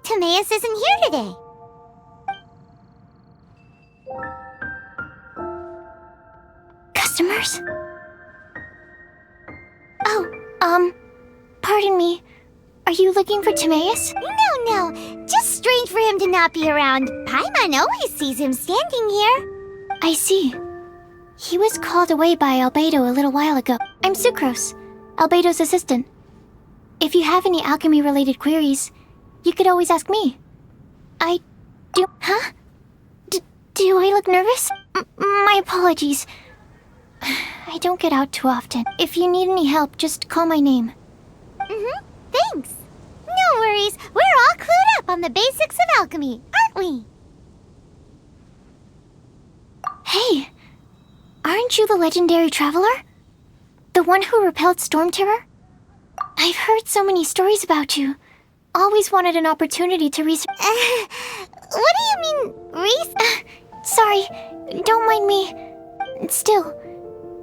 Timaeus isn't here today. Customers? Oh, pardon me. Are you looking for Timaeus? No. Just strange for him to not be around. Paimon always sees him standing here. I see. He was called away by Albedo a little while ago. I'm Sucrose, Albedo's assistant. If you have any alchemy-related queries, you could always ask me. Huh? Do I look nervous? My apologies. I don't get out too often. If you need any help, just call my name. Thanks. No worries. We're all clued up on the basics of alchemy, aren't we? Hey, aren't you the legendary traveler? The one who repelled Storm Terror? I've heard so many stories about you. Always wanted an opportunity to research. What do you mean, Sorry, don't mind me. Still,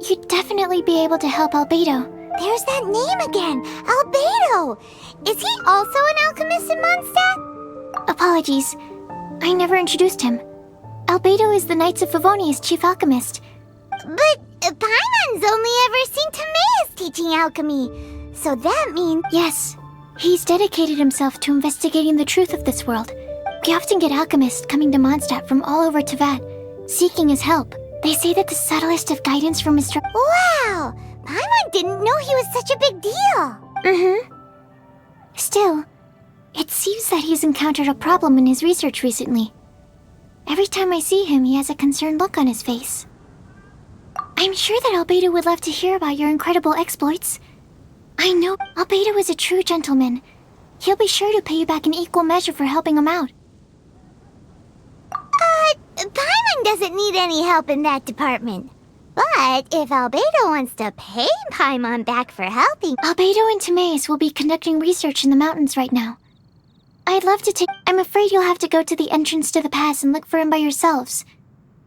you'd definitely be able to help Albedo. There's that name again, Albedo. Is he also an alchemist in Mondstadt? Apologies, I never introduced him. Albedo is the Knights of Favonia's chief alchemist. But Paimon's only ever seen Timaeus teaching alchemy. So that means... Yes, he's dedicated himself to investigating the truth of this world. We often get alchemists coming to Mondstadt from all over Teyvat, seeking his help. They say that the subtlest of guidance from his... Wow! Paimon didn't know he was such a big deal. Still, it seems that he's encountered a problem in his research recently. Every time I see him, he has a concerned look on his face. I'm sure that Albedo would love to hear about your incredible exploits. I know Albedo is a true gentleman. He'll be sure to pay you back in equal measure for helping him out. Paimon doesn't need any help in that department. But if Albedo wants to pay Paimon back for helping... Albedo and Timaeus will be conducting research in the mountains right now. I'd love to take... I'm afraid you'll have to go to the entrance to the pass and look for him by yourselves.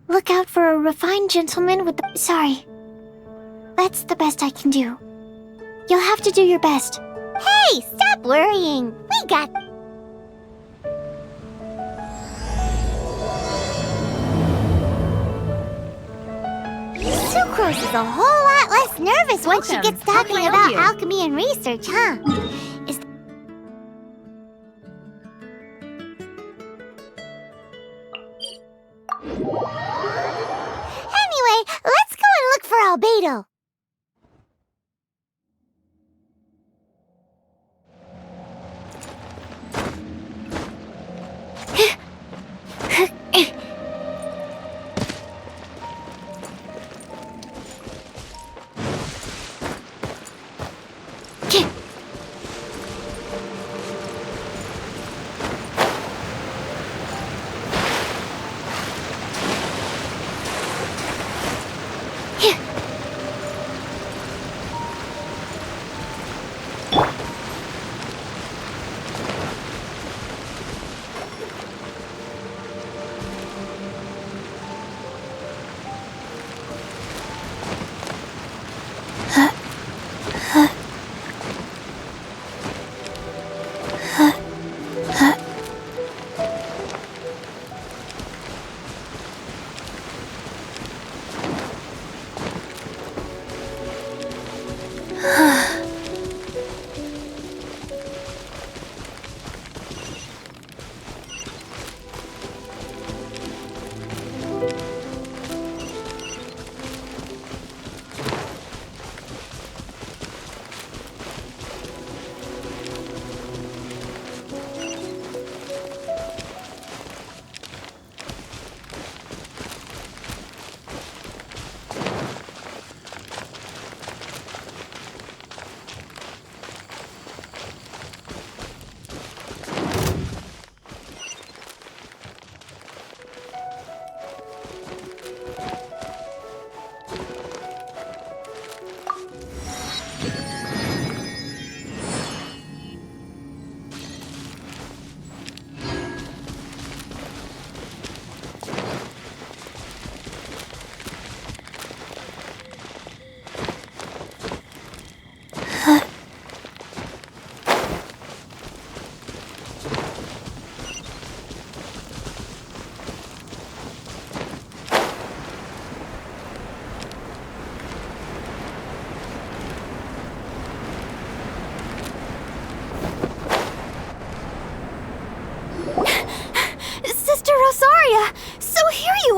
Look out for a refined gentleman with the... Sorry. That's the best I can do. You'll have to do your best. Hey, stop worrying. We got... Sucrose is a whole lot less nervous when she gets talking about alchemy and research, huh? Anyway, let's go and look for Albedo.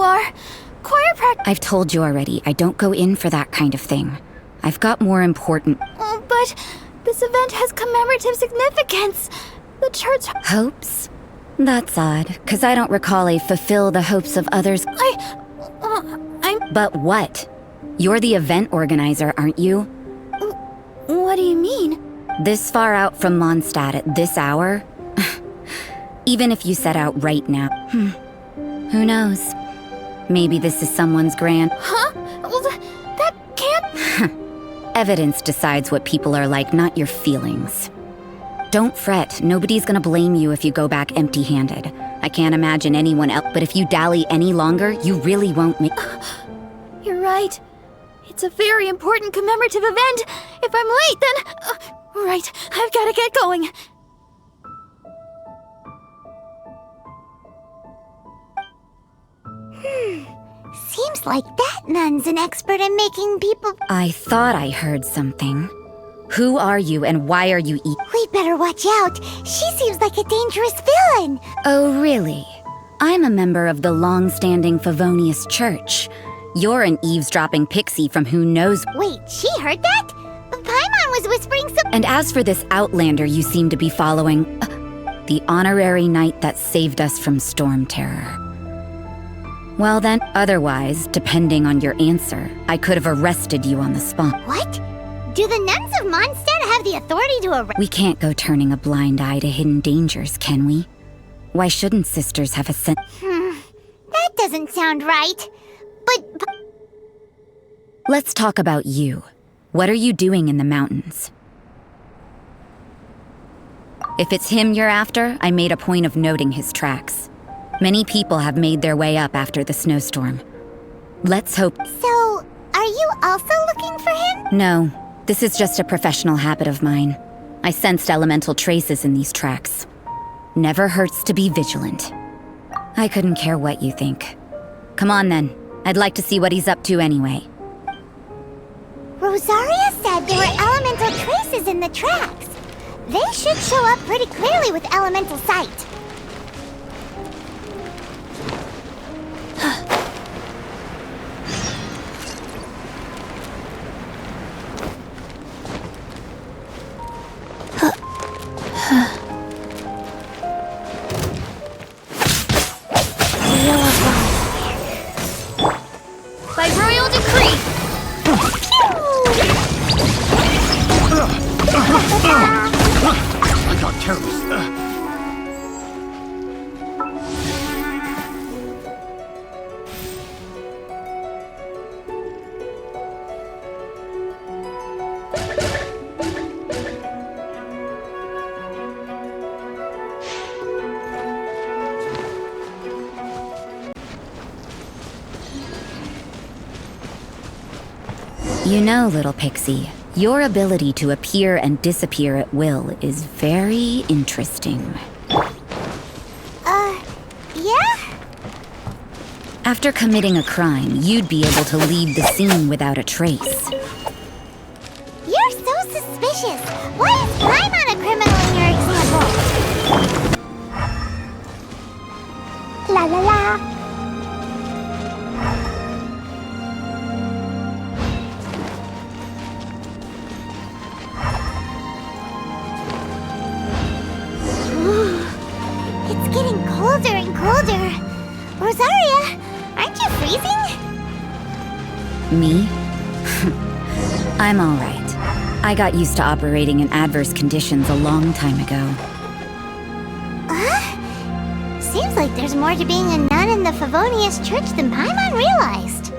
are. Choir practice. I've told you already, I don't go in for that kind of thing. I've got more important... Oh, but this event has commemorative significance. The church... Hopes? That's odd, because I don't recall a fulfill the hopes of others... I'm... But what? You're the event organizer, aren't you? What do you mean? This far out from Mondstadt at this hour? Even if you set out right now. Who knows? Maybe this is someone's grand... Huh? Well, that can't... Evidence decides what people are like, not your feelings. Don't fret, nobody's gonna blame you if you go back empty-handed. I can't imagine anyone else, but if you dally any longer, you really won't make... You're right. It's a very important commemorative event. If I'm late, then... right, I've gotta get going. Seems like that nun's an expert in making people... I thought I heard something. Who are you and why are you We'd better watch out. She seems like a dangerous villain. Oh, really? I'm a member of the long-standing Favonius Church. You're an eavesdropping pixie from who knows... Wait, she heard that? Paimon was whispering some... And as for this outlander you seem to be following... the honorary knight that saved us from storm terror. Well then, otherwise, depending on your answer, I could have arrested you on the spot. What? Do the nuns of Mondstadt have the authority to arrest... We can't go turning a blind eye to hidden dangers, can we? Why shouldn't sisters have a sense... That doesn't sound right. But... Let's talk about you. What are you doing in the mountains? If it's him you're after, I made a point of noting his tracks. Many people have made their way up after the snowstorm. Let's hope... So, are you also looking for him? No, this is just a professional habit of mine. I sensed elemental traces in these tracks. Never hurts to be vigilant. I couldn't care what you think. Come on then, I'd like to see what he's up to anyway. Rosaria said there were elemental traces in the tracks. They should show up pretty clearly with elemental sight. By royal decree! I got careless. You know, little pixie, your ability to appear and disappear at will is very interesting. Yeah? After committing a crime, you'd be able to leave the scene without a trace. You're so suspicious. Why is Paimon a criminal in your example? La la la. It's getting colder and colder. Rosaria, aren't you freezing? Me? I'm all right. I got used to operating in adverse conditions a long time ago. Seems like there's more to being a nun in the Favonius Church than Paimon realized.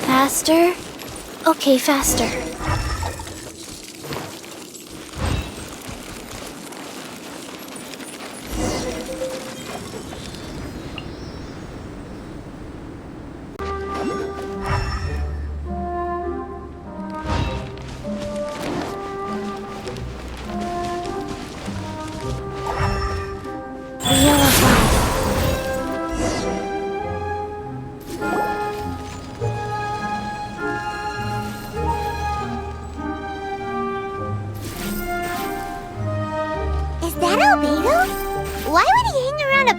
Faster? Okay, faster.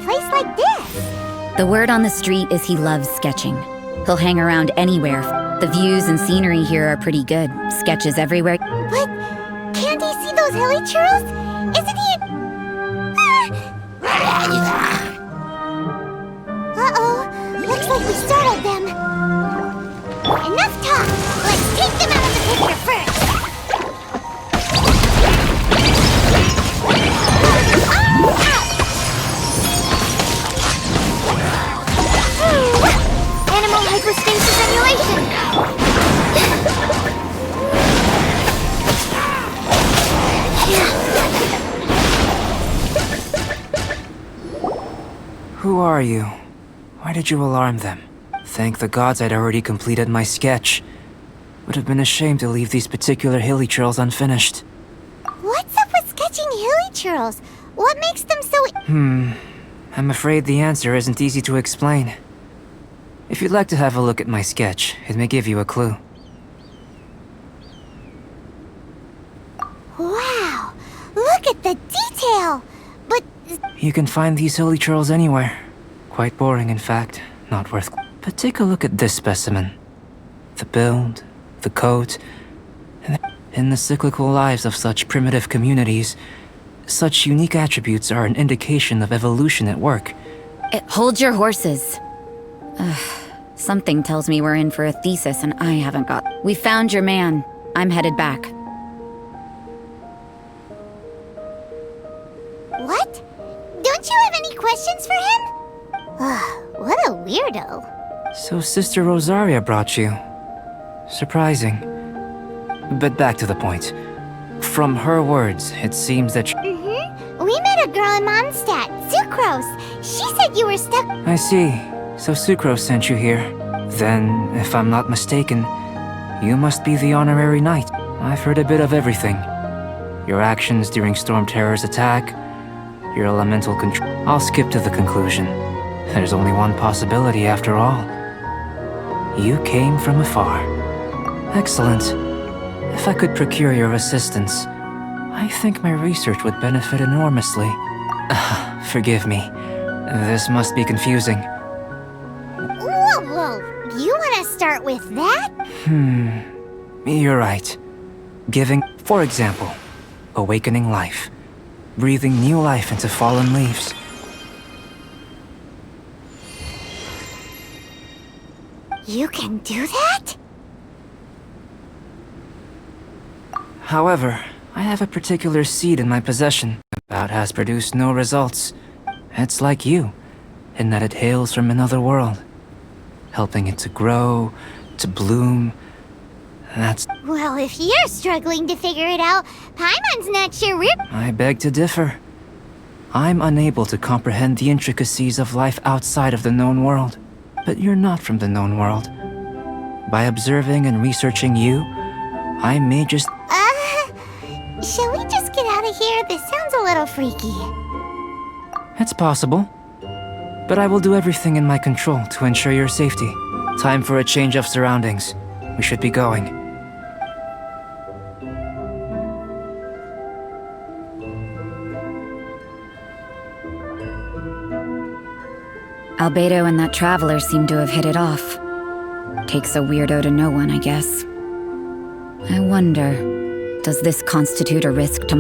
place like this? The word on the street is he loves sketching. He'll hang around anywhere. The views and scenery here are pretty good. Sketches everywhere. But can't he see those hilly churls? Isn't he... Uh-oh. Looks like we startled them. Enough talk. Let's take them out of the picture first. Animal hyperstasis emulation! Who are you? Why did you alarm them? Thank the gods I'd already completed my sketch. Would have been a shame to leave these particular hilly churls unfinished. What's up with sketching hilly churls? What makes them so... I'm afraid the answer isn't easy to explain. If you'd like to have a look at my sketch, it may give you a clue. Wow! Look at the detail! But... You can find these hilly churls anywhere. Quite boring, in fact. Not worth... But take a look at this specimen. The build, the coat, and in the cyclical lives of such primitive communities, such unique attributes are an indication of evolution at work. Hold your horses. Something tells me we're in for a thesis and I haven't got... We found your man. I'm headed back. What? Don't you have any questions for him? What a weirdo. So Sister Rosaria brought you. Surprising. But back to the point. From her words, it seems that We met a girl in Mondstadt, Sucrose. She said you were stuck... I see. So Sucrose sent you here. Then, if I'm not mistaken, you must be the honorary knight. I've heard a bit of everything. Your actions during Storm Terror's attack, your elemental control... I'll skip to the conclusion. There's only one possibility after all. You came from afar. Excellent. If I could procure your assistance, I think my research would benefit enormously. Forgive me. This must be confusing. Whoa, you want to start with that? You're right. Giving, for example, awakening life. Breathing new life into fallen leaves. You can do that? However, I have a particular seed in my possession that has produced no results. It's like you, in that it hails from another world. Helping it to grow, to bloom. That's... Well, if you're struggling to figure it out, Paimon's not sure we're... I beg to differ. I'm unable to comprehend the intricacies of life outside of the known world. But you're not from the known world. By observing and researching you, I may just... Shall we just get out of here? This sounds a little freaky. It's possible. But I will do everything in my control to ensure your safety. Time for a change of surroundings. We should be going. Albedo and that traveler seem to have hit it off. Takes a weirdo to know one, I guess. I wonder, does this constitute a risk to